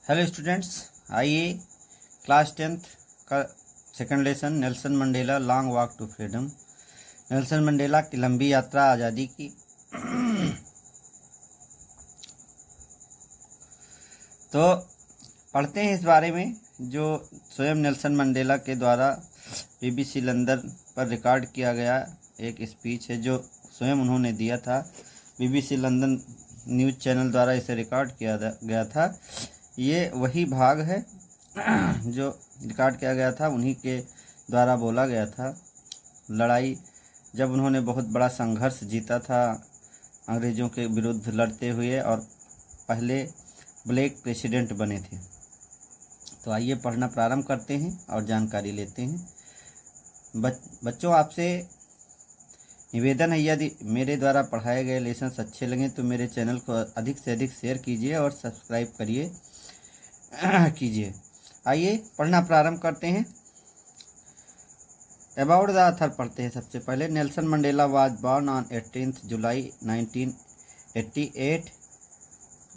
Hello students, आइए class 10th का second lesson Nelson Mandela long walk to freedom. Nelson Mandela की लंबी यात्रा आज़ादी की। तो पढ़ते हैं इस बारे में जो स्वयं नेल्सन मंडेला के द्वारा BBC लंदन पर रिकॉर्ड किया गया एक स्पीच है जो स्वयं उन्होंने दिया था। BBC लंदन न्यूज़ चैनल द्वारा इसे रिकॉर्ड किया गया था। ये वही भाग है जो रिकॉर्ड किया गया था, उन्हीं के द्वारा बोला गया था। लड़ाई जब उन्होंने बहुत बड़ा संघर्ष जीता था अंग्रेज़ों के विरुद्ध लड़ते हुए और पहले ब्लैक प्रेसिडेंट बने थे। तो आइए पढ़ना प्रारंभ करते हैं और जानकारी लेते हैं। बच्चों, आपसे निवेदन है, यदि मेरे द्वारा पढ़ाए गए लेसन्स अच्छे लगें तो मेरे चैनल को अधिक से अधिक शेयर कीजिए और सब्सक्राइब कीजिए। आइए पढ़ना प्रारंभ करते हैं। अबाउट द ऑथर पढ़ते हैं सबसे पहले। Nelson Mandela was born on 18 July 1988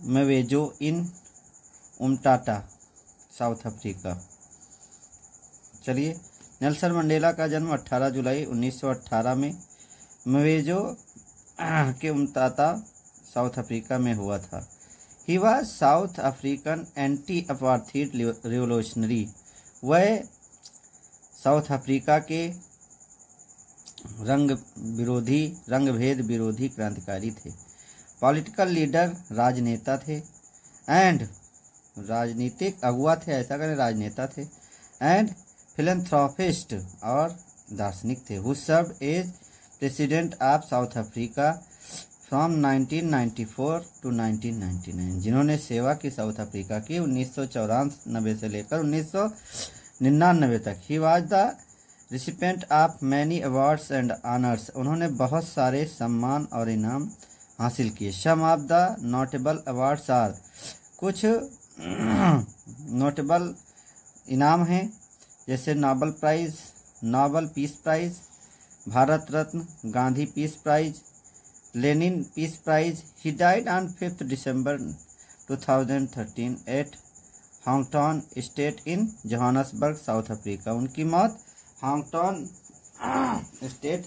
Mvezo in Umtata, South Africa. चलिए, नेल्सन मंडेला का जन्म 18 जुलाई 1918 में मवेजो के उमटाटा, साउथ अफ्रीका में हुआ था। He was south African anti apartheid revolutionary. वह साउथ अफ्रीका के रंगभेद विरोधी क्रांतिकारी थे। पॉलिटिकल लीडर, राजनेता थे। एंड राजनीतिक अगुआ थे, ऐसा करें, राजनेता थे। एंड फिलैंथ्रोपिस्ट और दार्शनिक थे। Who served as president of south Africa from 1994 to 1999, जिन्होंने सेवा की साउथ अफ्रीका की 1994 से लेकर 1999 तक। He was the recipient of many awards and honours. उन्होंने बहुत सारे सम्मान और इनाम हासिल किए। Some of the notable awards are, कुछ नोटेबल इनाम हैं जैसे Nobel prize, Nobel peace prize, Bharat Ratna, Gandhi peace prize, Lenin peace prize. He died on 5 December 2013 at Houghton Estate in Johannesburg, South Africa. उनकी मौत हांगटाउन स्टेट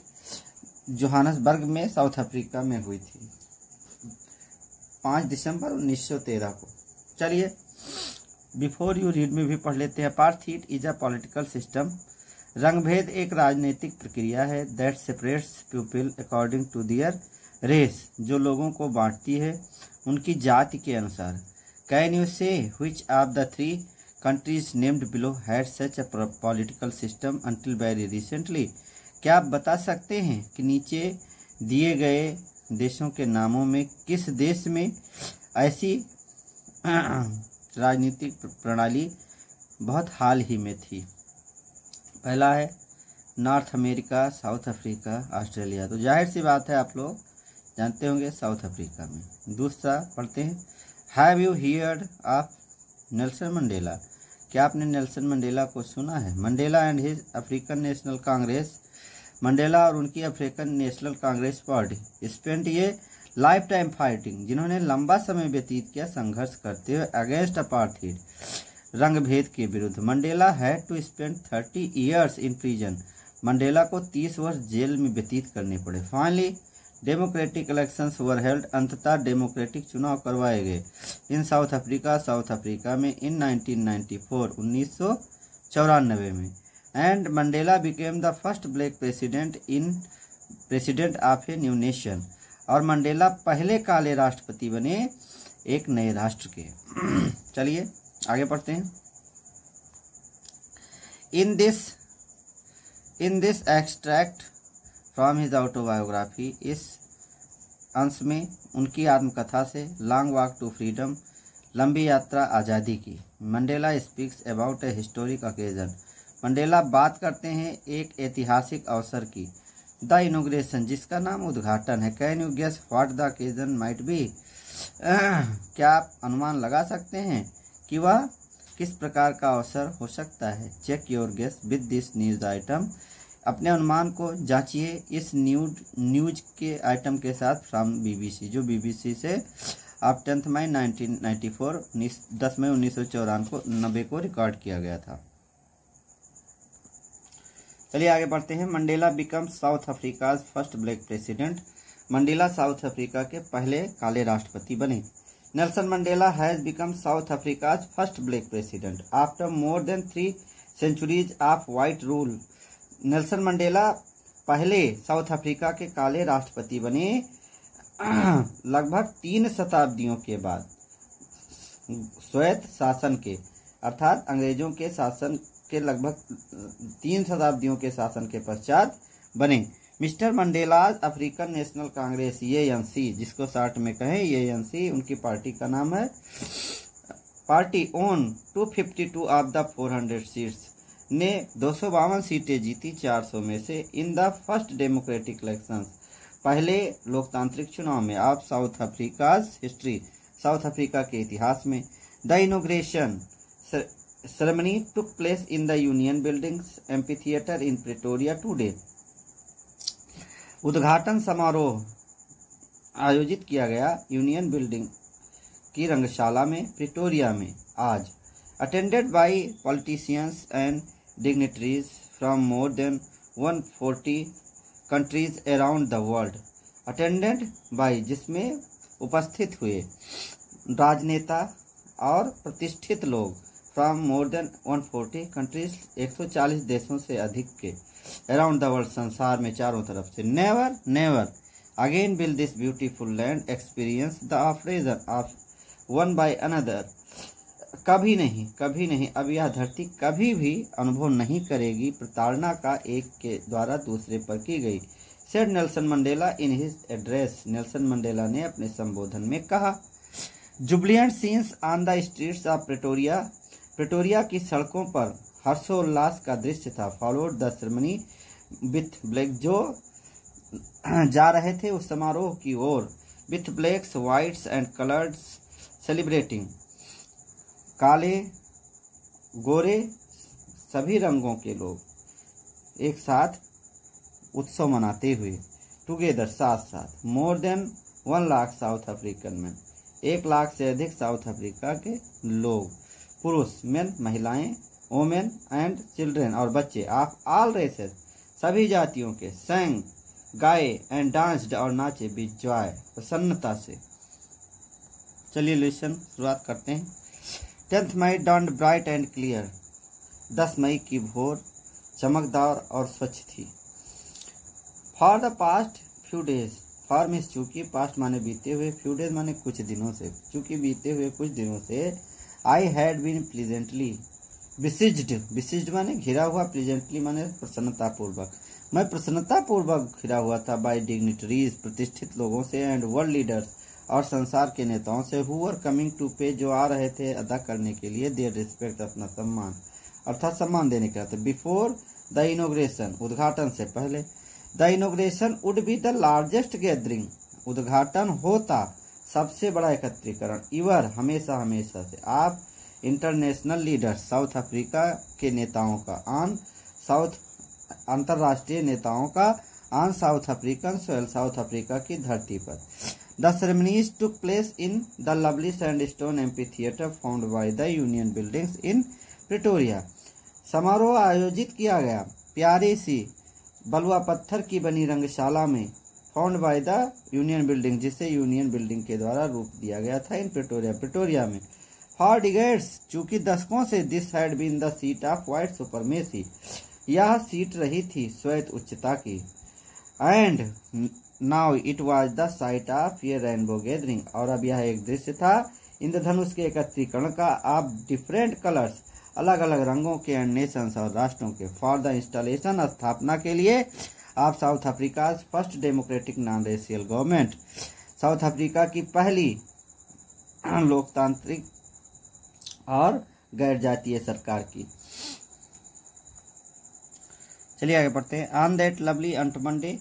जोहान्सबर्ग में South Africa में हुई थी 5 दिसंबर 1913 को। चलिए, बिफोर यू रीड में भी पढ़ लेते हैं। Apartheid is a political system. रंगभेद एक राजनीतिक प्रक्रिया है that separates people according to their race, जो लोगों को बांटती है उनकी जाति के अनुसार। Can you say which of the 3 countries named below had such a political system until very recently. क्या आप बता सकते हैं कि नीचे दिए गए देशों के नामों में किस देश में ऐसी राजनीतिक प्रणाली बहुत हाल ही में थी? पहला है north America, south Africa, Australia. तो जाहिर सी बात है, आप लोग जानते होंगे साउथ अफ्रीका में। दूसरा पढ़ते हैं। Have you heard of Nelson Mandela? क्या आपने नेल्सन मंडेला को सुना है? Mandela and his African national Congress. Mandela और उनकी African national Congress party spent ये लाइफ टाइम फाइटिंग, जिन्होंने लंबा समय व्यतीत किया संघर्ष करते हुए अगेंस्ट अपार्थीड, रंगभेद के विरुद्ध। Mandela had to spend 30 years in prison. Mandela को 30 वर्ष जेल में व्यतीत करने पड़े। Finally democratic elections were held. अंततः डेमोक्रेटिक चुनाव करवाए गए इन साउथ अफ्रीका में इन 1994, 1994 में। And Mandela became the first black president of a new nation. और मंडेला पहले काले राष्ट्रपति बने एक नए राष्ट्र के। चलिए आगे पढ़ते हैं। In this extract from his autobiography, इस अंश में उनकी आत्मकथा से, लॉन्ग वॉक टू फ्रीडम, लंबी यात्रा आज़ादी की। Mandela speaks about A historic occasion. Mandela बात करते हैं एक ऐतिहासिक अवसर की। द इनॉग्रेशन, जिसका नाम उद्घाटन है। Can you guess what the occasion might be? क्या आप अनुमान लगा सकते हैं कि वह किस प्रकार का अवसर हो सकता है? Check your guess with this news item. अपने अनुमान को जांचिए इस न्यूज के आइटम के साथ फ्रॉम BBC, जो BBC से ऑफ 10 मई 1994, 10 मई 1994 को रिकॉर्ड किया गया था। चलिए आगे बढ़ते हैं। Mandela become South Africa first black president. Mandela South Africa के पहले काले राष्ट्रपति बने। Nelson Mandela has become South Africa first black president after more than 3 centuries of white rule. Nelson Mandela पहले साउथ अफ्रीका के काले राष्ट्रपति बने लगभग 3 शताब्दियों के बाद, श्वेत शासन के अर्थात अंग्रेजों के शासन के लगभग 3 शताब्दियों के शासन के पश्चात बने। Mister Mandela African national Congress ANC, जिसको शॉर्ट में कहें ANC, उनकी पार्टी का नाम है। Party own 252 of the 400 seats, ने 252 सीटें जीती 400 में से। इन द फर्स्ट डेमोक्रेटिक इलेक्शंस, पहले लोकतांत्रिक चुनाव में of south Africa's history, south Africa के इतिहास में। The inauguration ceremony took place in the union buildings amphitheatre in Pretoria today. उद्घाटन समारोह आयोजित किया गया यूनियन बिल्डिंग की रंगशाला में, प्रिटोरिया में आज। Attended by politicians and dignitaries from more than 140 countries around the world. Attended by, जिसमें उपस्थित हुए राजनेता और प्रतिष्ठित लोग, फ्रॉम मोर देन 140 कंट्रीज, 140 देशों से अधिक के, अराउंड द वर्ल्ड, संसार में चारों तरफ से। Never never again will this beautiful land experience the operation of one by another. कभी नहीं अब यह धरती कभी भी अनुभव नहीं करेगी प्रताड़ना का एक के द्वारा दूसरे पर की गई। Said Nelson Mandela in his address, Nelson Mandela ने अपने संबोधन में कहा। Jubilant scenes on the streets of Pretoria, Pretoria की सड़कों पर हर्षोल्लास का दृश्य था। Followed the ceremony with black, जो जा रहे थे उस समारोह की ओर, with blacks whites and colours celebrating, काले गोरे सभी रंगों के लोग एक साथ उत्सव मनाते हुए, टुगेदर साथ साथ। More than 1 lakh south African man, 1 lakh से अधिक साउथ अफ्रीका के लोग, पुरुष मेन महिलाएं, वोमेन एंड चिल्ड्रेन और बच्चे, ऑफ ऑल रेसेस सभी जातियों के, sang गाए एंड डांस्ड और नाचे, विद जॉय प्रसन्नता से। चलिए लेसन शुरुआत करते हैं। 10th May dawned bright and clear, 10 मई की भोर चमकदार और स्वच्छ थी। For the past few days, for means चूंकि, पास्ट माने बीते हुए, फ्यू डेज माने कुछ दिनों से, चूंकि बीते हुए कुछ दिनों से, आई हैड बीन प्लीजेंटली बिसिज्ड माने घिरा हुआ, प्लीजेंटली माने प्रसन्नता पूर्वक, मैं प्रसन्नता पूर्वक घिरा हुआ था, बाय डिग्निटरीज प्रतिष्ठित लोगों से, एंड वर्ल्ड लीडर्स और संसार के नेताओं से, हु वर कमिंग टू पे जो आ रहे थे अदा करने के लिए, देयर रिस्पेक्ट अपना सम्मान अर्थात सम्मान देने के लिए। बिफोर द इनोग्रेशन उद्घाटन से पहले, the inauguration would be the largest gathering उद्घाटन होता सबसे बड़ा एकत्रीकरण, इवर हमेशा हमेशा से, आप इंटरनेशनल लीडर साउथ अफ्रीका के नेताओं का, ऑन साउथ अंतर्राष्ट्रीय नेताओं का, on south African soil south Africa की धरती पर। The ceremonies took place in the lovely sandstone amphitheatre found by the union buildings in Pretoria, समारोह आयोजित किया गया प्यारी सी बलुआ पत्थर की बनी रंगशाला में, found by the union building जिसे यूनियन बिल्डिंग के द्वारा रूप दिया गया था, इन प्रिटोरिया में। फॉर डिकेड्स चूंकि दशकों से, this had been the seat of white supremacy, यह सीट रही थी श्वेत उच्चता की, and now it was the site of a rainbow gathering, और अब यह एक दृश्य था इंद्रधनुष के एकत्रीकरण का, ऑफ डिफरेंट कलर्स अलग अलग रंगों के, एंड नेशंस और राष्ट्रों के, फॉर द इंस्टॉलेशन स्थापना के लिए, of south Africa first democratic non racial government, south Africa की पहली लोकतांत्रिक और गैर जातीय सरकार की। चलिए आगे बढ़ते हैं। ऑन दैट लवली अंट मंडे,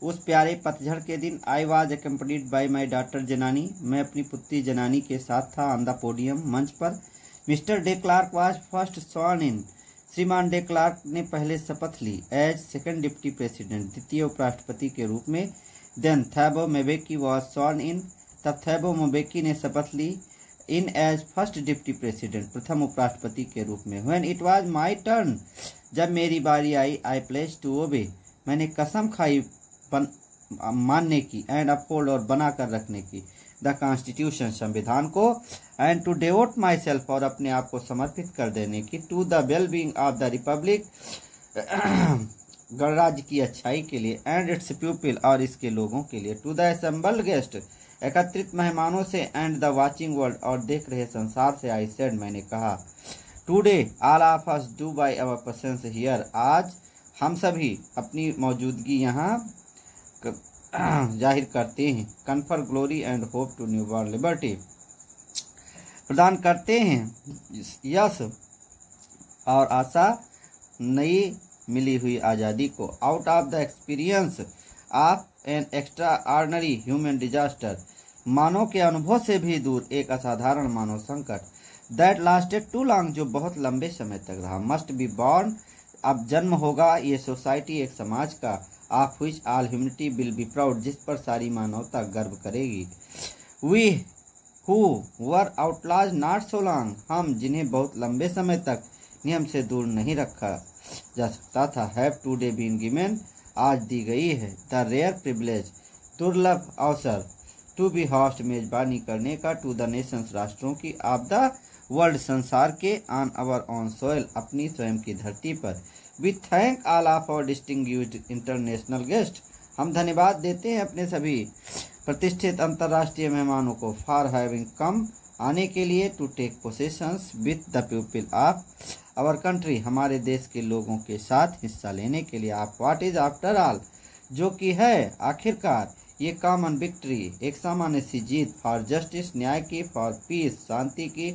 उस प्यारे पतझड़ के दिन, I was accompanied bye my daughter जनानी, मैं अपनी पुत्री जनानी के साथ था, ऑन द पोडियम मंच पर। Mr de Klerk was first sworn in, श्रीमान डे क्लार्क ने पहले शपथ ली, एज सेकंड डिप्टी प्रेसिडेंट, द्वितीय उपराष्ट्रपति के रूप में। Then Thabo Mbeki was sworn in, तब थैबो म्बेकी ने शपथ ली in as first deputy president, प्रथम उपराष्ट्रपति के रूप में। When it was my turn, जब मेरी बारी आई, आई प्लेज टू ओबे, मैंने कसम खाई मानने की, एंड अपहोल्ड और बना कर रखने की, द कॉन्स्टिट्यूशन संविधान को, and to devote myself और अपने आप को समर्पित कर देने की, to the well being of the republic गणराज्य की अच्छाई के लिए, एंड इट्स पीपल और इसके लोगों के लिए, टू द असेंबल्ड गेस्ट एकत्रित मेहमानों से, एंड द वाचिंग वर्ल्ड और देख रहे संसार से, आई सेड मैंने कहा, today all of us do by our presence here, आज हम सभी अपनी मौजूदगी यहाँ जाहिर करते हैं, confer glory and hope to new world liberty, प्रदान करते हैं यश और आशा नई मिली हुई आज़ादी को, out of the experience of an extraordinary human disaster, मानव के अनुभव से भी दूर एक असाधारण मानव संकट, दैट लास्टेड टू लॉन्ग, जो बहुत लंबे समय तक रहा, मस्ट बी बॉर्न, अब जन्म होगा ये सोसाइटी एक समाज का, of which all humanity will be proud, जिस पर सारी मानवता गर्व करेगी, we who were outlaws not so long, हम जिन्हें बहुत लंबे समय तक नियम से दूर नहीं रखा जा सकता था, हैव टुडे बीन गिवन, आज दी गई है, द रेयर प्रिविलेज, दुर्लभ अवसर, टू बी होस्ट, मेजबानी करने का, टू द नेशंस, राष्ट्रों की, ऑफ द वर्ल्ड, संसार के, ऑन आवर ऑन सोइल, अपनी स्वयं की धरती पर, we thank all of our distinguished international guest, हम धन्यवाद देते हैं अपने सभी प्रतिष्ठित अंतर्राष्ट्रीय मेहमानों को, फॉर हैविंग कम, आने के लिए, to take possessions with the people of our country, हमारे देश के लोगों के साथ हिस्सा लेने के लिए, आप व्हाट इज आफ्टर ऑल, जो कि है आखिरकार, ये कॉमन विक्ट्री, एक सामान्य सी जीत, फॉर जस्टिस, न्याय की, फॉर पीस, शांति की,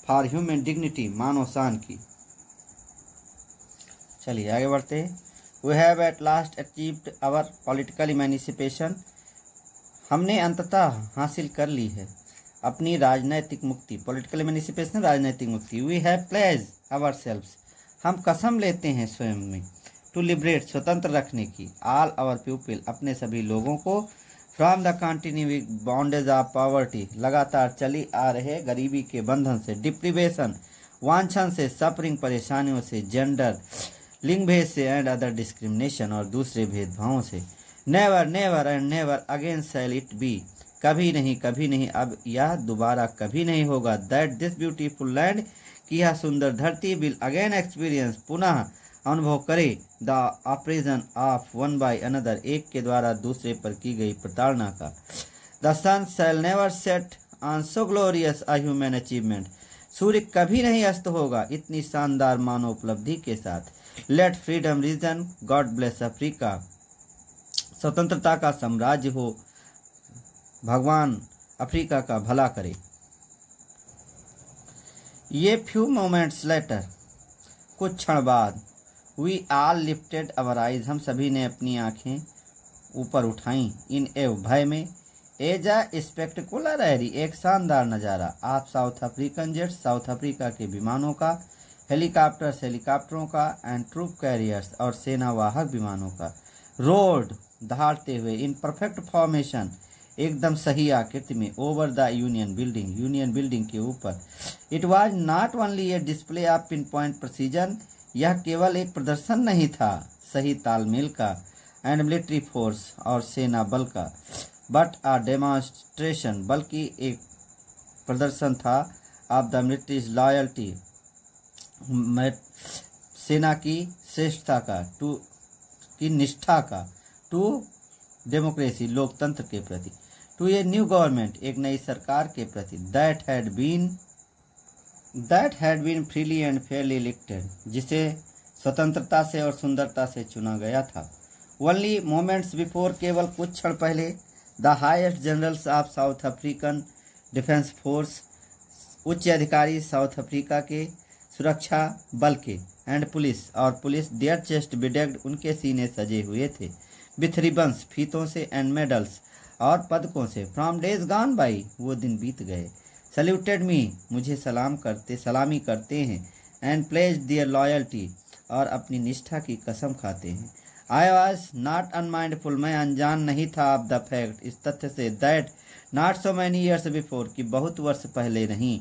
फॉर ह्यूमन डिग्निटी, मानव शान की। चलिए आगे बढ़ते हैं। We have at last achieved our political emancipation, हमने अंततः हासिल कर ली है अपनी राजनैतिक मुक्ति, पॉलिटिकल इमेंसिपेशन, राजनैतिक मुक्ति। We have pledge ourselves, हम कसम लेते हैं स्वयं में, टू लिबरेट, स्वतंत्र रखने की, ऑल आवर पीपल, अपने सभी लोगों को, from the continuing bondage of poverty, लगातार चली आ रहे गरीबी के बंधन से, डिप्रीवेशन, वांछन से, सफरिंग, परेशानियों से, जेंडर, लिंग भेद से, एंड अदर डिस्क्रिमिनेशन, और दूसरे भेदभावों से, never never and never again shall it be, कभी नहीं, अब यह दोबारा कभी नहीं होगा, दैट दिस ब्यूटीफुल लैंड, कि यह सुंदर धरती, विल अगेन एक्सपीरियंस, पुनः अनुभव करे, the operation of one by another, एक के द्वारा दूसरे पर की गई प्रताड़ना का, the sun shall never set on so glorious a human achievement, सूर्य कभी नहीं अस्त होगा इतनी शानदार मानव उपलब्धि के साथ, let freedom reign, God bless Africa, स्वतंत्रता का साम्राज्य हो, भगवान अफ्रीका का भला करे। ये फ्यू मोमेंट्स लेटर, कुछ क्षण बाद, we all lifted our eyes, हम सभी ने अपनी आंखें ऊपर उठाई, इन एव, भय में, एज अ स्पेक्टिकुलर एरी, एक शानदार नज़ारा, आप south African jets, south Africa के विमानों का, हेलीकॉप्टर्स, हेलीकॉप्टरों का, एंड ट्रूप कैरियर्स, और सेनावाहक विमानों का, रोड, दहाड़ते हुए, इन परफेक्ट फॉर्मेशन, एकदम सही आकृति में, ओवर द यूनियन बिल्डिंग के ऊपर, it was not only A display of pin point precision, यह केवल एक प्रदर्शन नहीं था सही तालमेल का, एंड मिलिट्री फोर्स, और सेना बल का, बट अ डेमोन्स्ट्रेशन, बल्कि एक प्रदर्शन था, ऑफ द मिलिट्रीज लॉयल्टी, सेना की श्रेष्ठता का, टू की निष्ठा का, टू डेमोक्रेसी, लोकतंत्र के प्रति, टू ए न्यू गवर्नमेंट, एक नई सरकार के प्रति, that had been freely and fairly elected, जिसे स्वतंत्रता से और सुंदरता से चुना गया था। ओनली मोमेंट्स बिफोर, केवल कुछ क्षण पहले, the highest generals of south African defence force, उच्च अधिकारी साउथ अफ्रीका के सुरक्षा बल के, एंड पुलिस, और पुलिस, देयर चेस्ट बिडेक्ड, उनके सीने सजे हुए थे, विथ रिबन्स, फीतों से, एंड मेडल्स, और पदकों से, फ्रॉम डेज गॉन बाई, वो दिन बीत गए, सल्यूटेड मी, मुझे सलामी करते हैं, एंड प्लेज दियर लॉयल्टी, और अपनी निष्ठा की कसम खाते हैं। आई वॉज नॉट अनमाइंडफुल, मैं अनजान नहीं था ऑफ द फैक्ट, इस तथ्य से, that not so many years before, कि बहुत वर्ष पहले नहीं,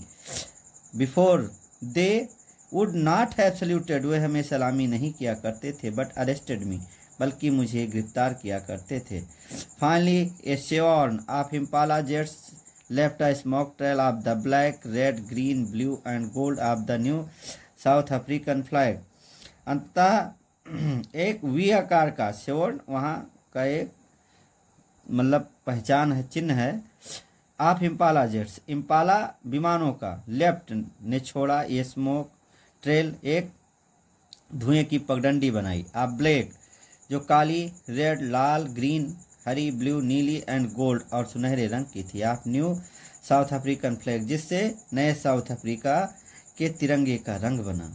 before they would not have saluted, वे हमें सलामी नहीं किया करते थे, बट अरेस्टेड मी, बल्कि मुझे गिरफ्तार किया करते थे। Finally a chevron of Impala jets left a smoke trail of the black, red, green, blue and gold of the new South African flag. अंततः एक वी आकार का शेवर्न वहाँ का एक मतलब पहचान है, चिन्ह है। ऑफ इम्पाला जेट्स, इम्पाला विमानों का, लेफ्ट ने छोड़ा ये स्मोक ट्रेल, एक धुएं की पगडंडी बनाई। आप ब्लैक जो काली, रेड लाल, ग्रीन हरी, ब्लू नीली एंड गोल्ड और सुनहरे रंग की थी। आप न्यू साउथ अफ्रीकन फ्लैग, जिससे नए साउथ अफ्रीका के तिरंगे का रंग बना।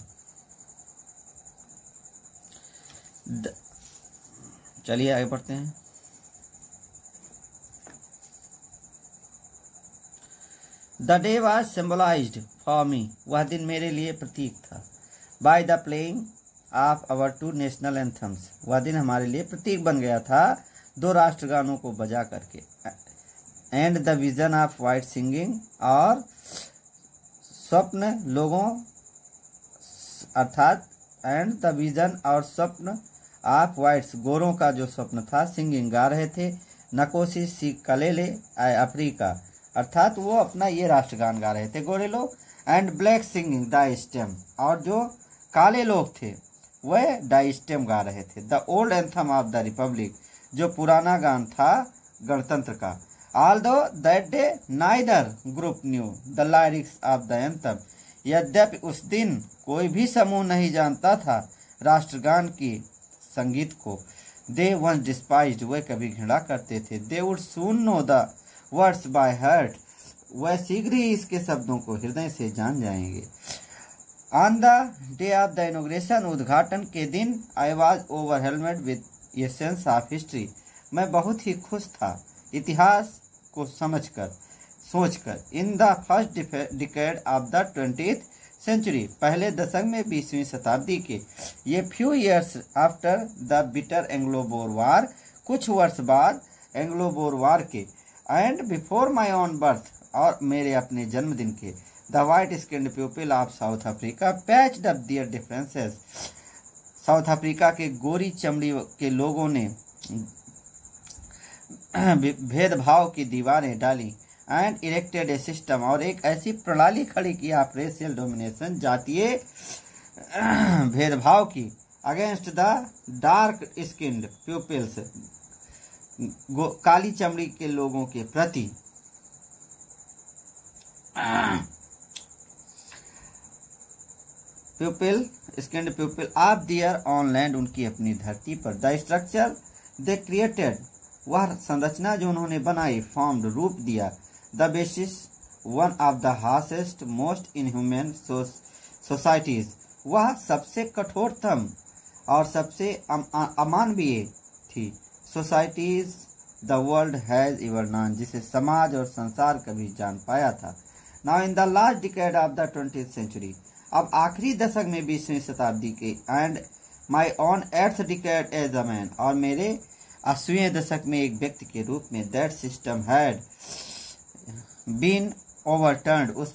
चलिए आगे बढ़ते हैं। The day was symbolized for me, वह दिन मेरे लिए प्रतीक था। By the playing of our two national anthems, वह दिन हमारे लिए प्रतीक बन गया था दो राष्ट्रगानों को बजा करके। And the vision of white singing, और स्वप्न लोगों अर्थात एंड द विजन और स्वप्न ऑफ वाइट्स, गोरों का जो स्वप्न था, सिंगिंग गा रहे थे, नकोसी सी कलेले अफ्रीका, अर्थात वो अपना ये राष्ट्रगान गा रहे थे गोरे लोग। And black singing the stem, और जो काले लोग थे वह डाइस्टेम गा रहे थे। The old anthem of the Republic, जो पुराना गान था गणतंत्र का। Although that day neither group new the lyrics of the anthem, यद्यपि उस दिन कोई भी समूह नहीं जानता था राष्ट्रगान की संगीत को। दे वंस डिस्पाइज्ड, वे कभी घृणा करते थे। They would soon know the words by heart, वह शीघ्र ही इसके शब्दों को हृदय से जान जाएंगे। On the day of the inauguration, उद्घाटन के दिन, I was overwhelmed with a sense of history, मैं बहुत ही खुश था इतिहास को सोचकर। In the first decade of the 20th century, पहले दशक में 20वीं शताब्दी के, ये few years after the bitter Anglo Boer war, कुछ वर्ष बाद एंग्लो बोर वार के। And before my own birth, और मेरे अपने जन्मदिन के। The white skinned people of south Africa patched up there differences, south Africa के गोरी चमड़ी के लोगों ने भेदभाव की दीवारें डाली। एंड इरेक्टेड ए सिस्टम, और एक ऐसी प्रणाली खड़ी की ऑफ रेशियल डोमिनेशन, जातीय भेदभाव की। Against the dark skinned peoples, काली चमड़ी के लोगों के प्रति। People skinned people of their own land, उनकी अपनी धरती पर। द स्ट्रक्चर दे क्रिएटेड, वह संरचना जो उन्होंने बनाई, फॉर्म्ड रूप दिया। The basis one of the harshest most inhuman societies, वह सबसे कठोरतम और सबसे अमानवीय थी societies the world has ever known, जिसे समाज और संसार कभी जान पाया था। Now in the last decade of the 20th century, अब आखिरी दशक में 20वीं शताब्दी के। And my own 8th decade as a man, और मेरे 80वें दशक में एक व्यक्ति के रूप में। That system had been overturned, उस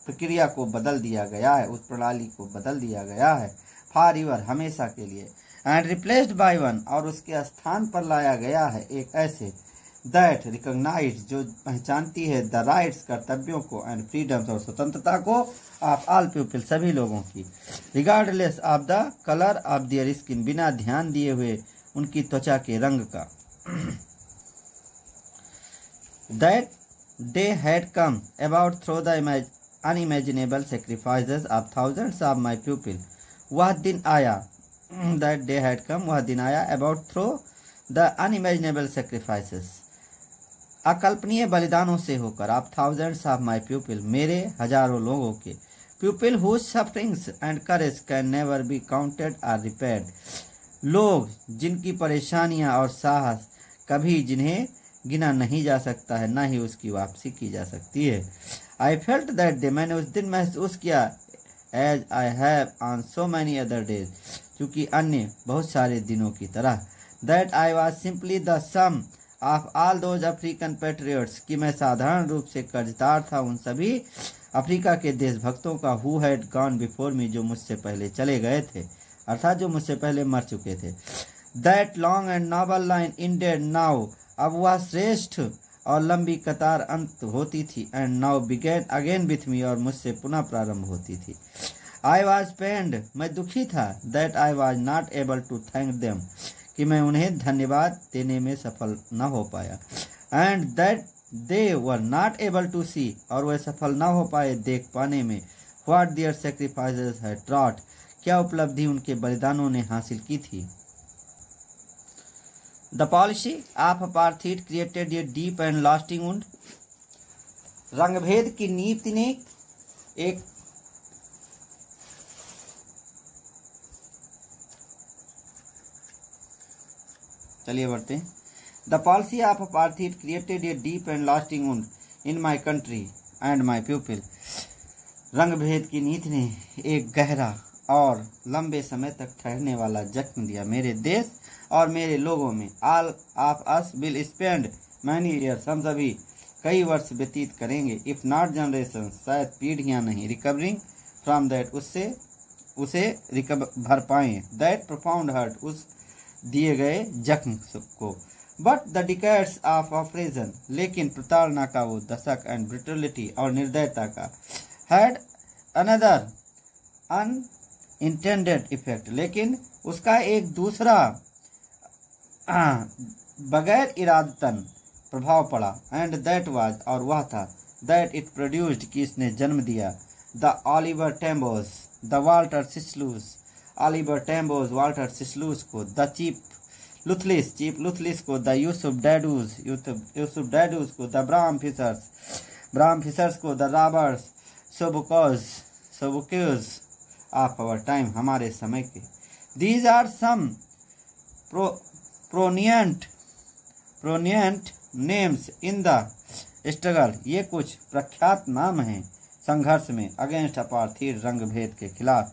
प्रक्रिया को बदल दिया गया है, उस प्रणाली को बदल दिया गया है। फॉर एवर, हमेशा के लिए। एंड रिप्लेस्ड बाय वन, और उसके स्थान पर लाया गया है एक ऐसे। दैट रिकॉग्नाइज, जो पहचानती है द राइट्स, कर्तव्यों को, एंड फ्रीडम्स, और स्वतंत्रता को, ऑफ ऑल पीपल, सभी लोगों की। Regardless of the colour of their skin, बिना ध्यान दिए हुए उनकी त्वचा के रंग का। That day had come about through the unimaginable sacrifices of thousands of my people, वह दिन आया। दैट डे हैड कम, वह दिन आया, about through the unimaginable sacrifices, अकल्पनीय बलिदानों से होकर, of thousands of my people, मेरे हजारों लोगों के। People whose sufferings and courage can never be counted और रिपेयर्ड, लोग जिनकी परेशानियां और साहस कभी जिन्हें गिना नहीं जा सकता है, ना ही उसकी वापसी की जा सकती है। आई फेल्ट दैट डे, मैंने उस दिन महसूस किया, as I have on so many other days, क्योंकि अन्य बहुत सारे दिनों की तरह। That I was simply the sum of all those African patriots, कि मैं साधारण रूप से कर्जदार था उन सभी अफ्रीका के देशभक्तों का, who had gone before me, जो मुझसे पहले चले गए थे, अर्थात जो मुझसे पहले मर चुके थे। That long and noble line ended now, अब वह श्रेष्ठ और लंबी कतार अंत होती थी, and now began again with me, और मुझसे पुनः प्रारंभ होती थी। आई वॉज पेन्ड, मैं दुखी था, that I was not able to thank them, कि मैं उन्हें धन्यवाद देने में सफल न हो पाया, and that they were not able to see, और वह सफल न हो पाए देख पाने में, what their sacrifices had wrought, क्या उपलब्धि उनके बलिदानों ने हासिल की थी। The policy of apartheid created a deep and lasting wound, रंगभेद की नीति ने एक चलिए बढ़ते हैं। The policy of apartheid created a deep and lasting wound in my country and my people, रंगभेद की नीति ने एक गहरा और लंबे समय तक ठहरने वाला जख्म दिया मेरे देश और मेरे लोगों में। All of us will spend many years, हम सभी कई वर्ष व्यतीत करेंगे, इफ नॉट जनरेशन, शायद पीढ़ियां नहीं, रिकवरिंग फ्रॉम दैट, उसे भर पाएं, दैट प्रोफाउंड हर्ट, उस दिए गए जख्म को। But the decades of operation, लेकिन प्रताड़ना का वो दशक एंड ब्रिटलिटी और निर्दयता का, हैड अनदर अनइंटेंडेड इफेक्ट, लेकिन उसका एक दूसरा बगैर इरादतन प्रभाव पड़ा, एंड दैट वाज, और वह था, दैट इट प्रोड्यूस्ड, कि इसने जन्म दिया, the Oliver Tambos, the Walter Sisulus, Oliver Tambos Walter Sisulus को, द चीफ लुथलिस को, द यूसुफ डैडूज को, द ब्राह्म फिशर्स को, the Robert Sobukwes of our time, हमारे समय के। These are some prominent names in the struggle, ये कुछ प्रख्यात नाम हैं संघर्ष में, अगेंस्ट अपार्थाइड, रंगभेद के खिलाफ।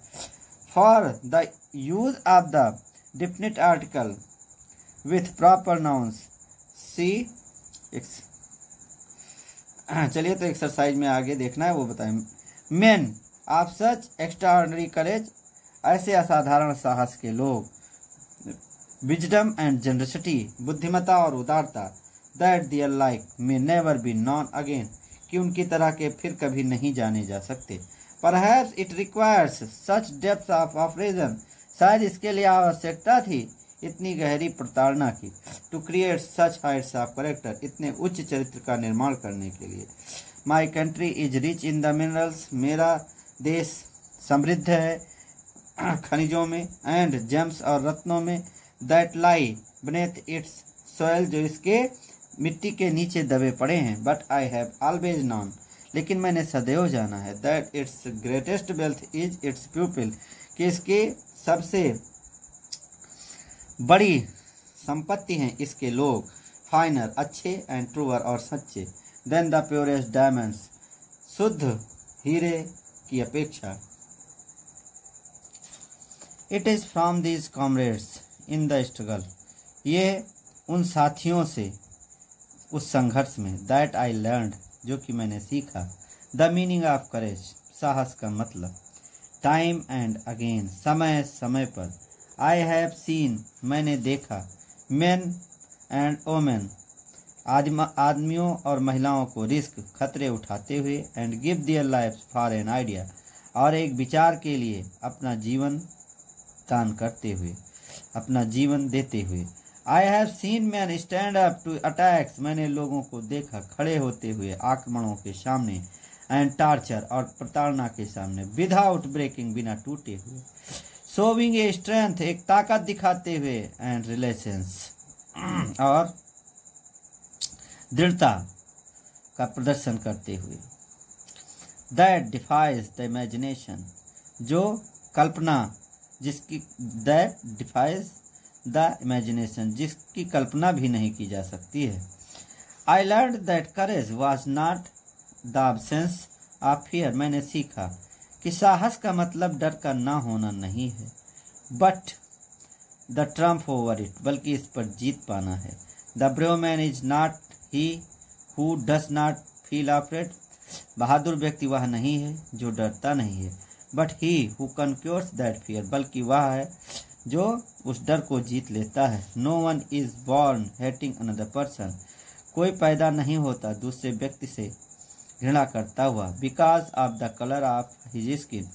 For the use of the definite article with proper nouns, see चलिए तो एक्सरसाइज में आगे देखना है, वो बताएं। Men of such extraordinary courage, ऐसे असाधारण साहस के लोग, विजडम एंड जनरसिटी, बुद्धिमत्ता और उदारता, that their like may never be known again, कि उनकी तरह के फिर कभी नहीं जाने जा सकते। Perhaps it requires such depth of oppression, शायद इसके लिए आवश्यकता थी इतनी गहरी प्रताड़ना की, to create such heights of character, इतने उच्च चरित्र का निर्माण करने के लिए। My country is rich in the minerals, मेरा देश समृद्ध है खनिजों में, एंड जेम्स और रत्नों में, that lie beneath it's soil, जो इसके मिट्टी के नीचे दबे पड़े हैं। But I have always non, लेकिन मैंने सदैव जाना है, that it's greatest wealth is it's people, कि इसकी सबसे बड़ी संपत्ति हैं इसके लोग, फाइनर अच्छे, एंड ट्रूअर और सच्चे, देन द प्योरेस्ट डायमंड्स, शुद्ध हीरे की अपेक्षा। It is from these comrades in the struggle, ये उन साथियों से उस संघर्ष में, दैट आई लर्नड, जो कि मैंने सीखा, द मीनिंग ऑफ करेज, साहस का मतलब, टाइम एंड अगेन, समय समय पर, आई हैव सीन, मैंने देखा, मेन एंड वोमेन, आदमियों और महिलाओं को रिस्क, खतरे उठाते हुए, and give their life for an idea, और एक विचार के लिए अपना जीवन दान करते हुए, अपना जीवन देते हुए। I have seen man stand up to attacks, मैंने लोगों को देखा खड़े होते हुए आक्रमणों के सामने, एंड टार्चर और प्रताड़ना के सामने, विदाउट ब्रेकिंग, बिना टूटे हुए, शोविंग ए स्ट्रेंथ, एक ताकत दिखाते हुए, एंड रिलेशंस, और दृढ़ता का प्रदर्शन करते हुए, दैट डिफाइज द इमेजिनेशन, जो कल्पना, जिसकी, दैट डिफाइज द इमेजिनेशन, जिसकी कल्पना भी नहीं की जा सकती है। I learn that courage was not the absence of fear, मैंने सीखा कि साहस का मतलब डर का ना होना नहीं है, but the triumph over it, बल्कि इस पर जीत पाना है। The brave man is not he who does not feel afraid. बहादुर व्यक्ति वह नहीं है जो डरता नहीं है, but he who conquers that fear, बल्कि वह है जो उस डर को जीत लेता है। No one is born hating another person, कोई पैदा नहीं होता दूसरे व्यक्ति से घृणा करता हुआ। Because of the colour of his skin,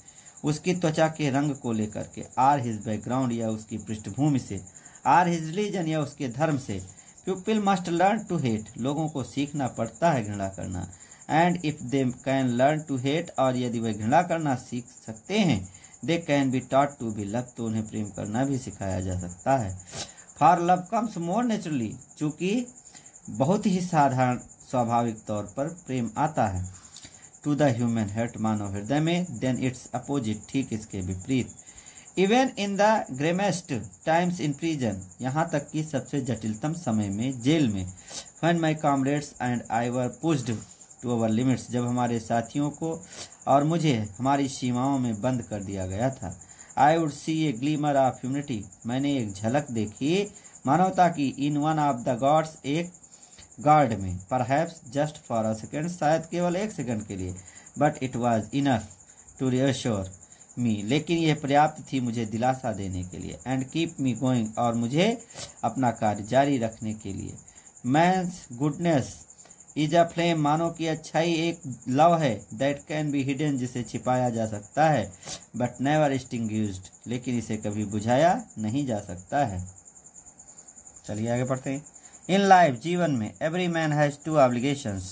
उसकी त्वचा के रंग को लेकर के, आर हिज बैकग्राउंड या उसकी पृष्ठभूमि से, आर हिज रिलीजन या उसके धर्म से। People must learn to hate, लोगों को सीखना पड़ता है घृणा करना। And if they can learn to hate, और यदि वे घृणा करना सीख सकते हैं, they can be taught to be love, तो उन्हें प्रेम करना भी सिखाया जा सकता है। For love comes more naturally, चूँकि बहुत ही साधारण स्वाभाविक तौर पर प्रेम आता है। टू द ह्यूमन हार्ट, मानव हृदय में, देन इट्स अपोजिट, ठीक इसके विपरीत। Even in the grimmest times in prison, यहाँ तक कि सबसे जटिलतम समय में जेल में। When my comrades and I were pushed to our limits, जब हमारे साथियों को और मुझे हमारी सीमाओं में बंद कर दिया गया था। I would see a glimmer of humanity, मैंने एक झलक देखी मानवता की। In one of the guards, एक गार्ड में। Perhaps just for a second, शायद केवल एक सेकंड के लिए। But it was enough to reassure me, लेकिन यह पर्याप्त थी मुझे दिलासा देने के लिए। एंड कीप मी गोइंग, और मुझे अपना कार्य जारी रखने के लिए। Man's goodness is a flame, मानो की अच्छाई एक लव है। दैट कैन बी हिडन, जिसे छिपाया जा सकता है। बट नेवर एक्सटिंग्विश्ड, लेकिन इसे कभी बुझाया नहीं जा सकता है। चलिए आगे पढ़ते हैं। इन लाइफ, जीवन में, every man has two obligations,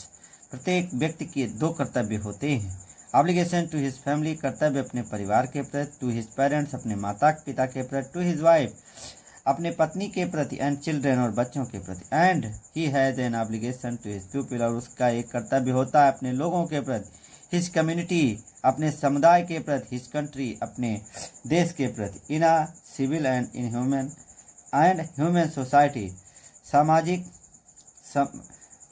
प्रत्येक व्यक्ति के दो कर्तव्य होते हैं। ऑब्लिगेशन टू हिज फैमिली, कर्तव्य अपने परिवार के प्रति। टू हिज पेरेंट्स, अपने माता पिता के प्रति। टू हिज वाइफ, अपने पत्नी के प्रति। एंड चिल्ड्रेन, और बच्चों के प्रति। And he has an obligation to his people, और उसका एक कर्तव्य होता है अपने लोगों के प्रति। हिज कम्युनिटी, अपने समुदाय के प्रति। हिज कंट्री, अपने देश के प्रति। In a civil and in human society, सामाजिक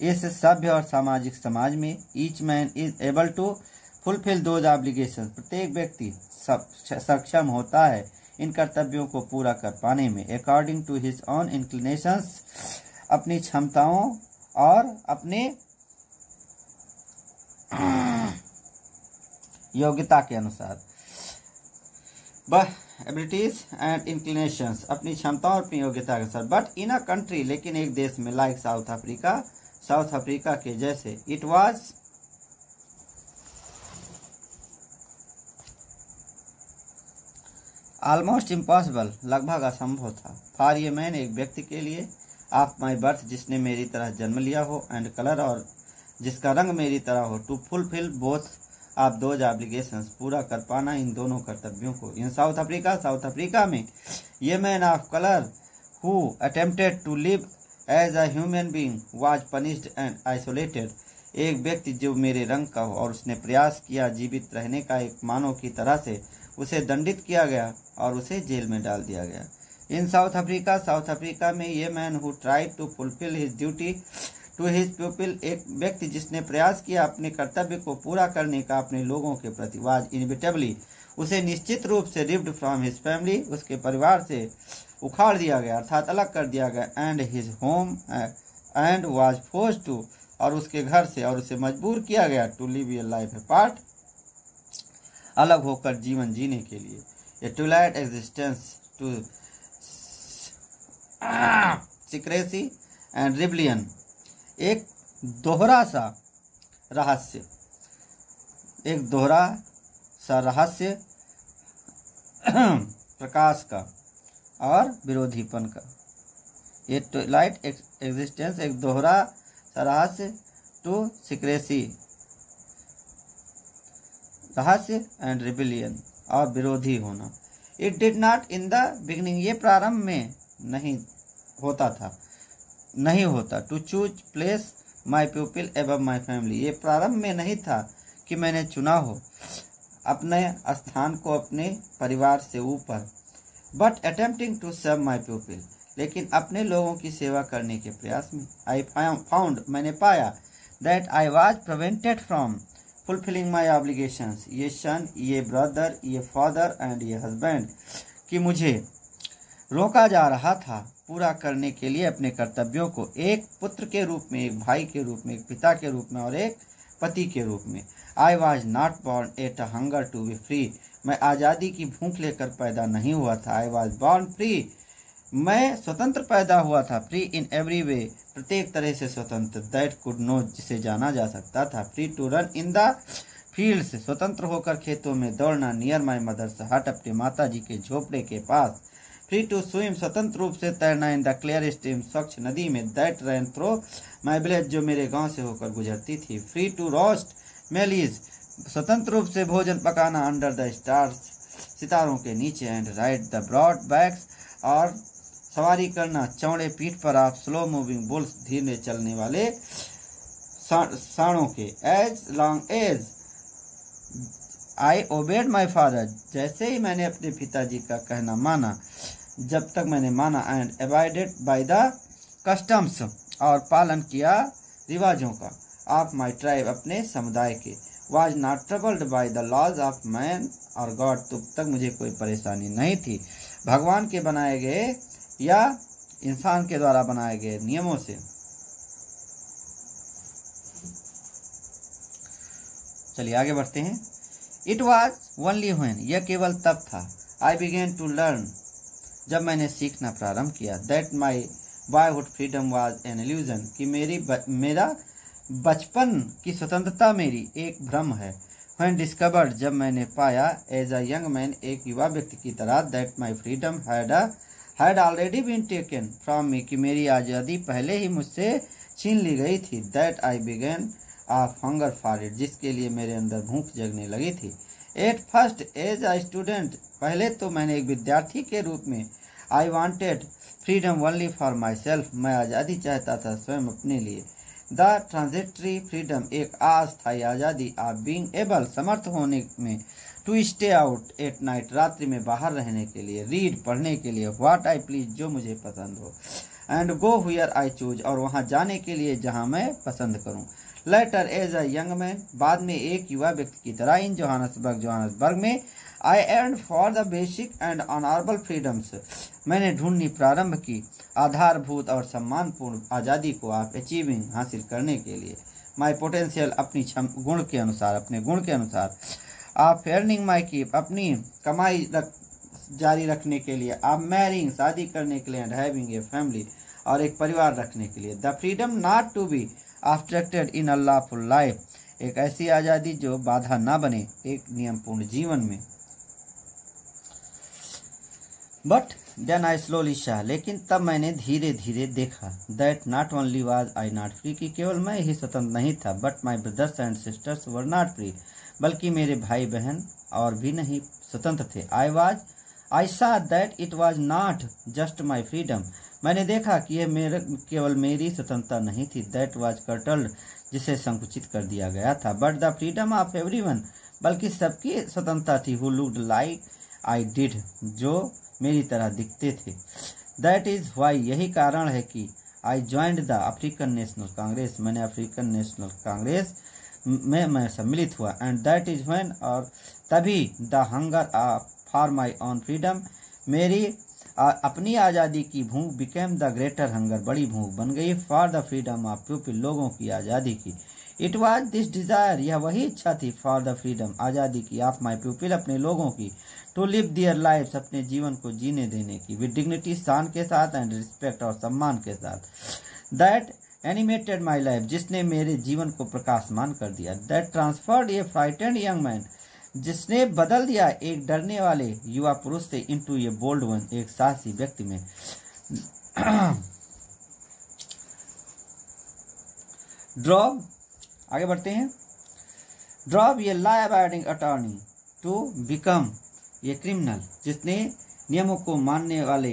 इस सभ्य और सामाजिक समाज में। Each man is able to fulfil those obligation, प्रत्येक व्यक्ति सक्षम होता है इन कर्तव्यों को पूरा कर पाने में। According to his own inclinations, अपनी क्षमताओं और अपने योग्यता के अनुसार। एबिलिटीज एंड इंक्लिनेशंस, अपनी क्षमताओं और अपनी योग्यता के अनुसार। बट इन अ कंट्री, लेकिन एक देश में, like south Africa, South Africa के जैसे। इट वाज ऑलमोस्ट इम्पॉसिबल, लगभग असंभव था। फॉर ये मैन, एक व्यक्ति के लिए, ऑफ माई बर्थ, जिसने मेरी तरह जन्म लिया हो। एंड कलर, और जिसका रंग मेरी तरह हो। To fulfil both of those obligations, पूरा कर पाना इन दोनों कर्तव्यों को। In South Africa, South Africa में, ये man of colour who attempted to live as a human being was punished and isolated, एक व्यक्ति जो मेरे रंग का हो और उसने प्रयास किया जीवित रहने का एक मानव की तरह से, उसे दंडित किया गया और उसे जेल में डाल दिया गया। In South Africa, South Africa में, ये man who tried to fulfil his duty to his people, एक व्यक्ति जिसने प्रयास किया अपने कर्तव्य को पूरा करने का अपने लोगों के प्रति। वाज इनविटेबली, उसे निश्चित रूप से रिव्ड फ्रॉम हिज फैमिली, उसके परिवार से उखाड़ दिया गया, अर्थात अलग कर दिया गया। And his home and was forced to, और उसके घर से, और उसे मजबूर किया गया to live a life apart, अलग होकर जीवन जीने के लिए। A twilight existence to secrecy and rebellion, एक दोहरा सा रहस्य, एक दोहरा सा रहस्य प्रकाश का और विरोधीपन का। ये ट्विलाइट एग्जिस्टेंस, एक दोहरा सा रहस्य, टू सीक्रेसी, रहस्य, एंड रिबेलियन, और विरोधी होना। It did not in the beginning, ये प्रारंभ में नहीं होता। To choose place my people above my family, ये प्रारंभ में नहीं था कि मैंने चुना हो अपने स्थान को अपने परिवार से ऊपर। But attempting to serve my people, लेकिन अपने लोगों की सेवा करने के प्रयास में। आई फाउंड, मैंने पाया, that I was prevented from fulfilling my obligations, ये सन, ये ब्रदर, ये फादर एंड ये हस्बैंड, कि मुझे रोका जा रहा था पूरा करने के लिए अपने कर्तव्यों को एक पुत्र के रूप में, एक भाई के रूप में, एक पिता के रूप में और एक पति के रूप में। I was not born at a hunger to be free, मैं आज़ादी की भूख लेकर पैदा नहीं हुआ था। आई वॉज बॉर्न फ्री, मैं स्वतंत्र पैदा हुआ था। फ्री इन एवरी वे, प्रत्येक तरह से स्वतंत्र। दैट कुड नो, जिसे जाना जा सकता था। Free to run in the fields, स्वतंत्र होकर खेतों में दौड़ना। नियर माई मदर्स हट, अपने माता जी के झोपड़े के पास। फ्री टू स्विम, स्वतंत्र रूप से तैरना। इन द क्लियर स्ट्रीम, स्वच्छ नदी में। That ran through my village, जो मेरे गांव से होकर गुजरती थी। फ्री टू रोस्ट मेलीज, स्वतंत्र रूप से भोजन पकाना। अंडर द स्टार्स, सितारों के नीचे। And ride the broad backs, और सवारी करना चौड़े पीठ पर आप। स्लो मूविंग बुल्स, धीरे चलने वाले सांडों के। As long as I obeyed my father, जैसे ही मैंने अपने पिताजी का कहना माना, जब तक मैंने माना। And abided by the customs, और पालन किया रिवाजों का। ऑफ माई ट्राइब, अपने समुदाय के। Was not troubled by the laws of man और गॉड, तब तक मुझे कोई परेशानी नहीं थी भगवान के बनाए गए या इंसान के द्वारा बनाए गए नियमों से। चलिए आगे बढ़ते हैं। इट वॉज ओनली व्हेन, यह केवल तब था। आई बिगेन टू लर्न, जब मैंने सीखना प्रारंभ किया। That my boyhood freedom was an illusion, कि मेरा बचपन की स्वतंत्रता मेरी एक भ्रम है। व्हेन डिस्कवर्ड, जब मैंने पाया। एज अ यंग मैन, एक युवा व्यक्ति की तरह। That my freedom had already been taken from me, कि मेरी आज़ादी पहले ही मुझसे छीन ली गई थी। That I began of hunger for it, जिसके लिए मेरे अंदर भूख जगने लगी थी। At first as a student, पहले तो मैंने एक विद्यार्थी के रूप में। I wanted freedom only for myself, मैं आज़ादी चाहता था स्वयं अपने लिए। द ट्रांजिटरी फ्रीडम, एक अस्थायी आज़ादी। ऑफ बीइंग एबल, समर्थ होने में। To stay out at night, रात्रि में बाहर रहने के लिए। रीड, पढ़ने के लिए। व्हाट आई प्लीज, जो मुझे पसंद हो। And go where I choose, और वहाँ जाने के लिए जहाँ मैं पसंद करूँ। Later as a young man, बाद में एक युवा व्यक्ति की तरह। इन जोहान्सबर्ग में। I yearned for the basic and honourable freedoms, मैंने ढूंढनी प्रारंभ की आधारभूत और सम्मानपूर्ण आज़ादी को। आप अचीविंग, हासिल करने के लिए। माई पोटेंशियल, अपनी गुण के अनुसार, अपने गुण के अनुसार। आप अर्निंग माई कीप, अपनी कमाई जारी रखने के लिए। आप मैरिंग, शादी करने के लिए। एंड हैविंग ए फैमिली, और एक परिवार रखने के लिए। The freedom not to be obstructed in a lawful life, एक ऐसी आज़ादी जो बाधा ना बने एक नियमपूर्ण जीवन में। But then I slowly saw, लेकिन तब मैंने धीरे धीरे देखा। That not only was I not free, कि केवल मैं ही स्वतंत्र नहीं था। But my brothers and sisters were not free, बल्कि मेरे भाई बहन और भी नहीं स्वतंत्र थे। आई सा that it was not just my freedom, मैंने देखा कि यह केवल मेरी स्वतंत्रता नहीं थी। दैट वॉज कर्टल्ड, जिसे संकुचित कर दिया गया था। But the freedom of everyone, बल्कि सबकी स्वतंत्रता थी। Who looked like I did, जो मेरी तरह दिखते थे। दैट इज वाई, यही कारण है कि आई joined the African national Congress, मैंने अफ्रीकन नेशनल कांग्रेस में मैं सम्मिलित हुआ। एंड दैट इज व्हेन, और तभी the hunger for my own freedom, मेरी अपनी आज़ादी की भूख बिकेम द ग्रेटर हंगर, बड़ी भूख बन गई। For the freedom of people, लोगों की आज़ादी की। इट वॉज दिस डिज़ायर, यह वही इच्छा थी। फॉर द फ्रीडम, आज़ादी की। ऑफ माई पीपल, अपने लोगों की। टू लिव दियर लाइफ, अपने जीवन को जीने देने की। विद डिग्निटी, शान के साथ। एंड रिस्पेक्ट, और सम्मान के साथ। दैट एनिमेटेड माई लाइफ, जिसने मेरे जीवन को प्रकाशमान कर दिया। That transferred A frightened young man, जिसने बदल दिया एक डरने वाले युवा पुरुष से इनटू ए बोल्ड वन, एक साहसी व्यक्ति में। ड्रॉप, आगे बढ़ते हैं। Drop a law abiding attorney to become a criminal, जिसने नियमों को मानने वाले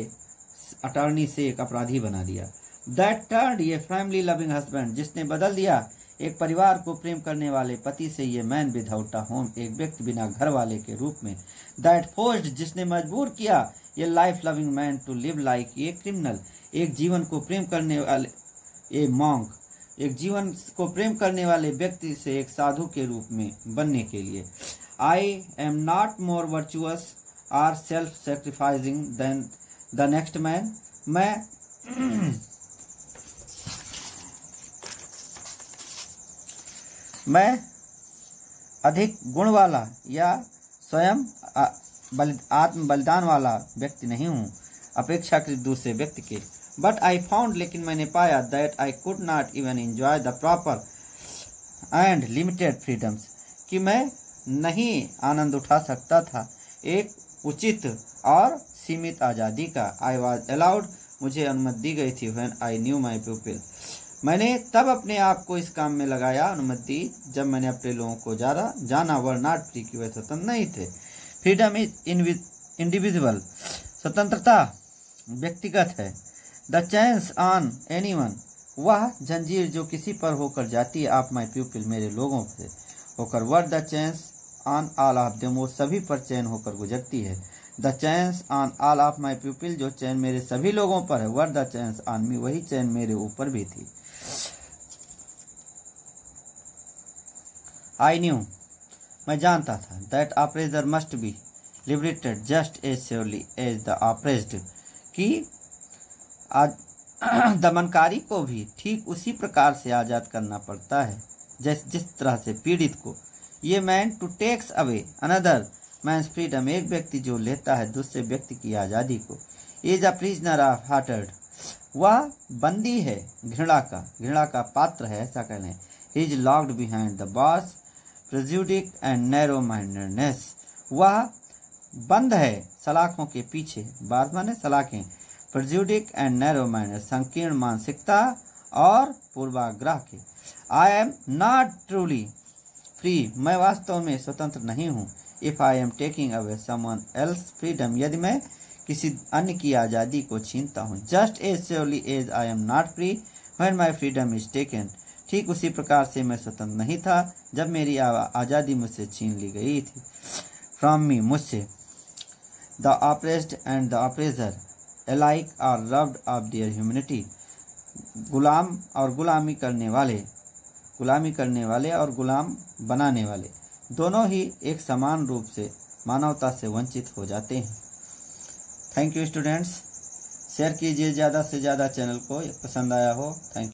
अटॉर्नी से एक अपराधी बना दिया। That turned a family loving husband, जिसने बदल दिया एक परिवार को प्रेम करने वाले पति से ये मैन विदाउट अ होम, एक व्यक्ति बिना घर वाले के रूप में। दैट फोर्स्ड, जिसने मजबूर किया ये life loving man to live like a criminal, एक जीवन को प्रेम करने वाले ए मॉन्क, एक जीवन को प्रेम करने वाले व्यक्ति से एक साधु के रूप में बनने के लिए। I am not more virtuous or self sacrificing than the next man, मैं मैं अधिक गुण वाला या स्वयं आत्म बलिदान वाला व्यक्ति नहीं हूँ अपेक्षाकृत दूसरे व्यक्ति के। बट आई फाउंड, लेकिन मैंने पाया, that I could not even enjoy the proper and limited freedoms, कि मैं नहीं आनंद उठा सकता था एक उचित और सीमित आज़ादी का। आई वॉज अलाउड, मुझे अनुमति दी गई थी। When I knew my people, मैंने तब अपने आप को इस काम में लगाया, अनुमति दी जब मैंने अपने लोगों को जाना। वर नॉट फ्री, कि वे स्वतंत्र नहीं थे। फ्रीडम इज इंडिविजुअल, स्वतंत्रता व्यक्तिगत है। द चेंस ऑन एनीवन, वह जंजीर जो किसी पर होकर जाती है। आप माई पीपल, मेरे लोगों से होकर। Were the चेंस on all of them, वो सभी पर चैन होकर गुजरती है। The chains on all of my people, जो चैन मेरे सभी लोगों पर है। Were the chains on me, वही चैन मेरे ऊपर भी थी। आई न्यू, मैं जानता था, that oppressor must be liberated just as surely as the oppressed, कि दमनकारी को भी ठीक उसी प्रकार से आज़ाद करना पड़ता है जिस तरह से पीड़ित को। ये man to takes away another man's freedom, एक व्यक्ति जो लेता है दूसरे व्यक्ति की आज़ादी को। Is a prisoner of hearted, वह बंदी है घृणा का पात्र है, ऐसा कह लें। Is locked behind the bars prejudice and narrow mindedness, वह बंद है सलाखों के पीछे। बार्स माने सलाखें। प्रेजुडिक एंड नैरो माइंडेड, संकीर्ण मानसिकता और पूर्वाग्रह के। I am not truly free, मैं वास्तव में स्वतंत्र नहीं हूँ। If I am taking away someone else freedom, यदि मैं किसी अन्य की आज़ादी को छीनता हूँ। Just as surely as I am not free when my freedom is taken, ठीक उसी प्रकार से मैं स्वतंत्र नहीं था जब मेरी आज़ादी मुझसे छीन ली गई थी। फ्रॉम मी, मुझसे। The oppressed and the oppressor alike are robbed of their humanity, गुलाम और गुलामी करने वाले और गुलाम बनाने वाले दोनों ही एक समान रूप से मानवता से वंचित हो जाते हैं। थैंक यू स्टूडेंट्स, शेयर कीजिए ज़्यादा से ज़्यादा चैनल को, पसंद आया हो। Thank you.